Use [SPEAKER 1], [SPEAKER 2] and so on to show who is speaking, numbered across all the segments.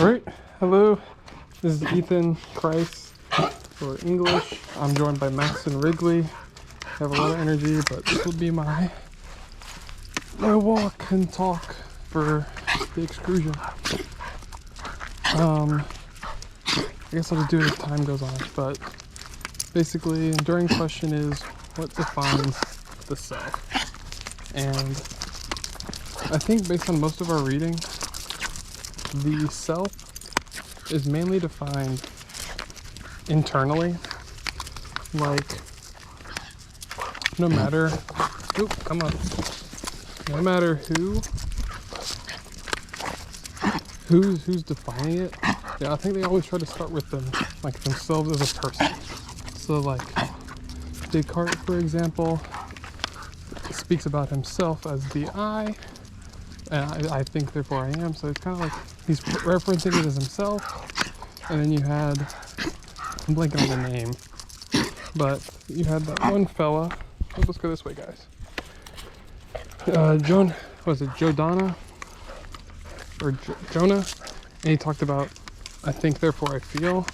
[SPEAKER 1] Alright, hello, this is Ethan Christ for English. I'm joined by Maxon Wrigley. I have a lot of energy, but this will be my walk and talk for the excursion. I guess I'll just do it as time goes on, but basically, the enduring question is, what defines the self? And I think based on most of our reading, the self is mainly defined internally. Like, no matter who's defining it. Yeah, I think they always try to start with themselves as a person. So like Descartes, for example, speaks about himself as the I, and I think therefore I am. So it's kind of like he's referencing it as himself. And then you had, I'm blanking on the name, but you had that one fella. Let's go this way, guys. Jonah Jonah, and he talked about I think therefore I feel,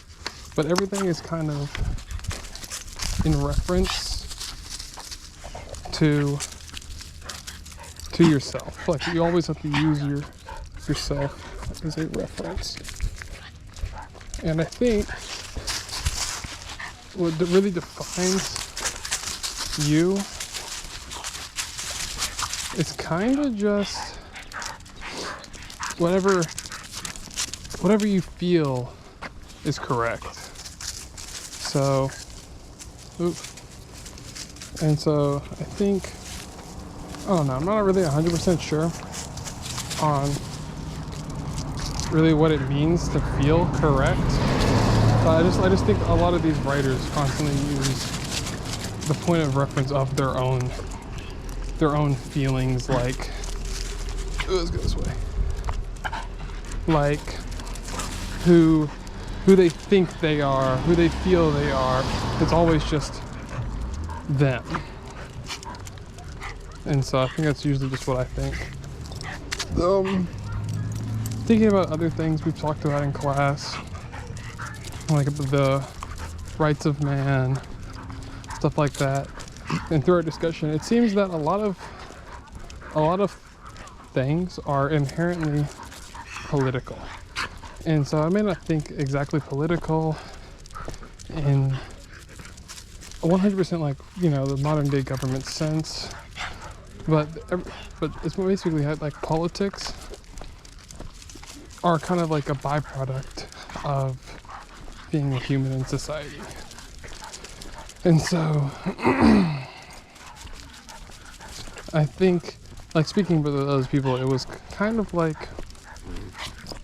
[SPEAKER 1] but everything is kind of in reference to yourself. Like, you always have to use yourself as a reference. And I think what really defines you is kind of just whatever you feel is correct. So, and so I think, I don't know, I'm not really 100% sure on really what it means to feel correct. But I just think a lot of these writers constantly use the point of reference of their own feelings, like, let's go this way. Like who they think they are, who they feel they are. It's always just them. And so I think that's usually just what I think. Thinking about other things we've talked about in class, like the rights of man, stuff like that. And through our discussion, it seems that a lot of things are inherently political. And so I may not think exactly political in 100% like, the modern day government sense, but it's basically like politics are kind of like a byproduct of being a human in society. And so I think, like, speaking for those people, it was kind of like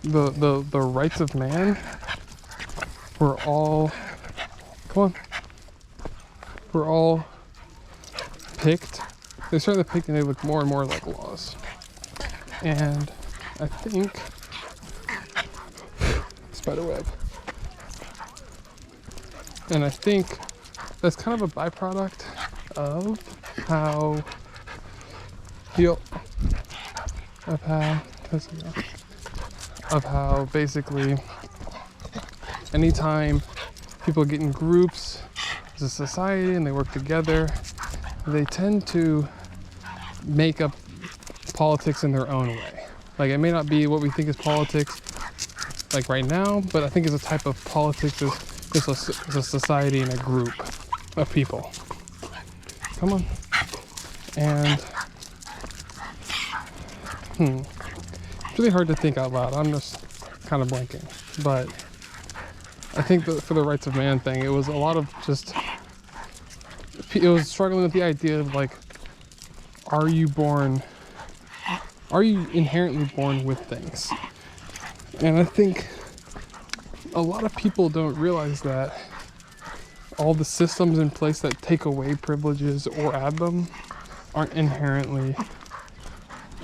[SPEAKER 1] the rights of man were all picked. They started picked and they look more and more like laws. And I think spiderweb. And I think that's kind of a byproduct of how basically anytime people get in groups as a society and they work together, they tend to make up politics in their own way. Like, it may not be what we think is politics like right now, but I think it's a type of politics is a society and a group of people. Come on. And it's really hard to think out loud. I'm just kind of blanking. But I think that for the rights of man thing, it was a lot of just, it was struggling with the idea of, like, are you inherently born with things? And I think a lot of people don't realize that all the systems in place that take away privileges or add them aren't inherently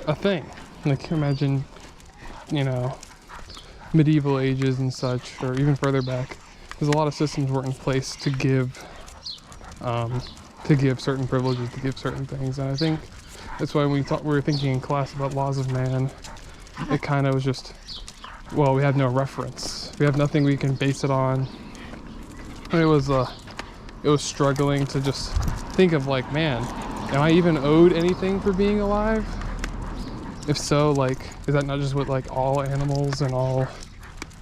[SPEAKER 1] a thing. Like, imagine, medieval ages and such, or even further back, there's a lot of systems were in place to give certain privileges, to give certain things. And I think that's why we were thinking in class about laws of man, it kind of was just well, we have no reference. We have nothing we can base it on. And it was struggling to just think of like, man, am I even owed anything for being alive? If so, like, is that not just what like all animals and all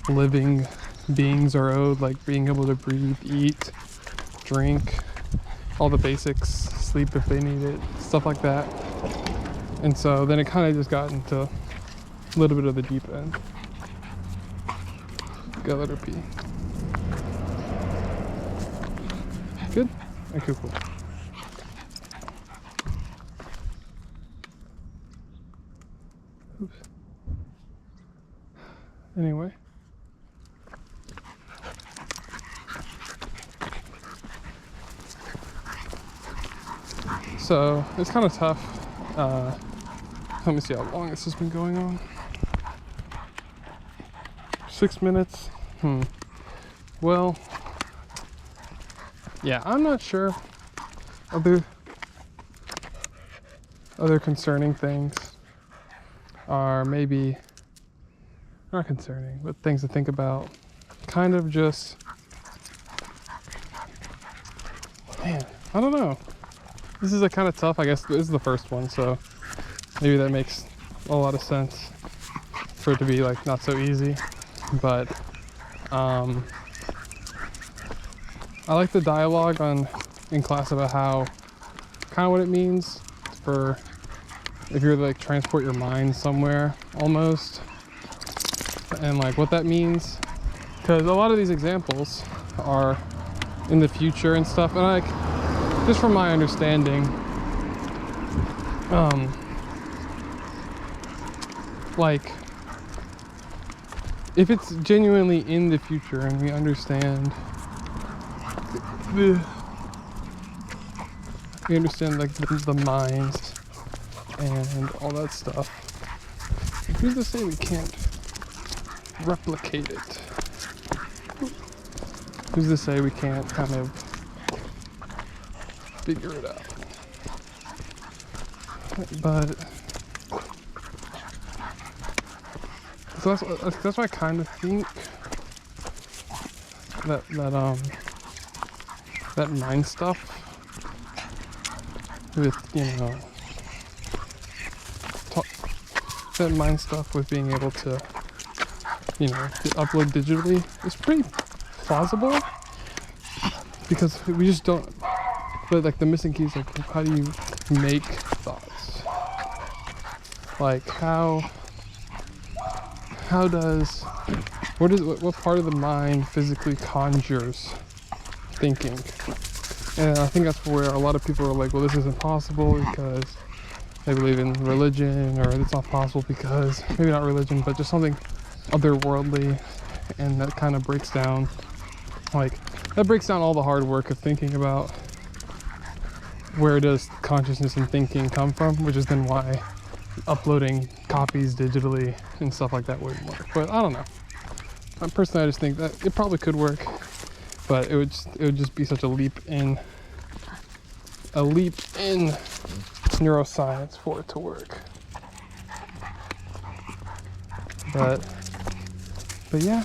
[SPEAKER 1] living beings are owed? Like being able to breathe, eat, drink, all the basics, sleep if they need it, stuff like that. And so then it kind of just got into a little bit of the deep end. Go let her pee. Good? Okay, cool. Oops. Anyway. So it's kind of tough. Let me see how long this has been going on. 6 minutes. Well, yeah, I'm not sure. Other concerning things are maybe not concerning, but things to think about. Kind of just, man, I don't know. This is a kind of tough. I guess this is the first one, so maybe that makes a lot of sense for it to be like not so easy. But I like the dialogue in class about how kind of what it means for if you're like transport your mind somewhere almost, and like what that means, because a lot of these examples are in the future and stuff, and like just from my understanding, like if it's genuinely in the future and we understand like the minds and all that stuff, who's to say we can't replicate it? Who's to say we can't kind of figure it out? But so that's why I kind of think that mind stuff with, that mind stuff with being able to, upload digitally is pretty plausible, because we just don't. But like the missing key is like, how do you make thoughts? Like what part of the mind physically conjures thinking? And I think that's where a lot of people are like, well, this isn't possible because they believe in religion, or it's not possible because, maybe not religion, but just something otherworldly, and that kind of breaks down all the hard work of thinking about where does consciousness and thinking come from, which is then why uploading copies digitally and stuff like that wouldn't work. But I don't know. Personally, I just think that it probably could work, but it would just be such a leap in neuroscience for it to work. But yeah,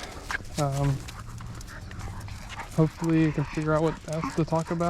[SPEAKER 1] hopefully you can figure out what else to talk about.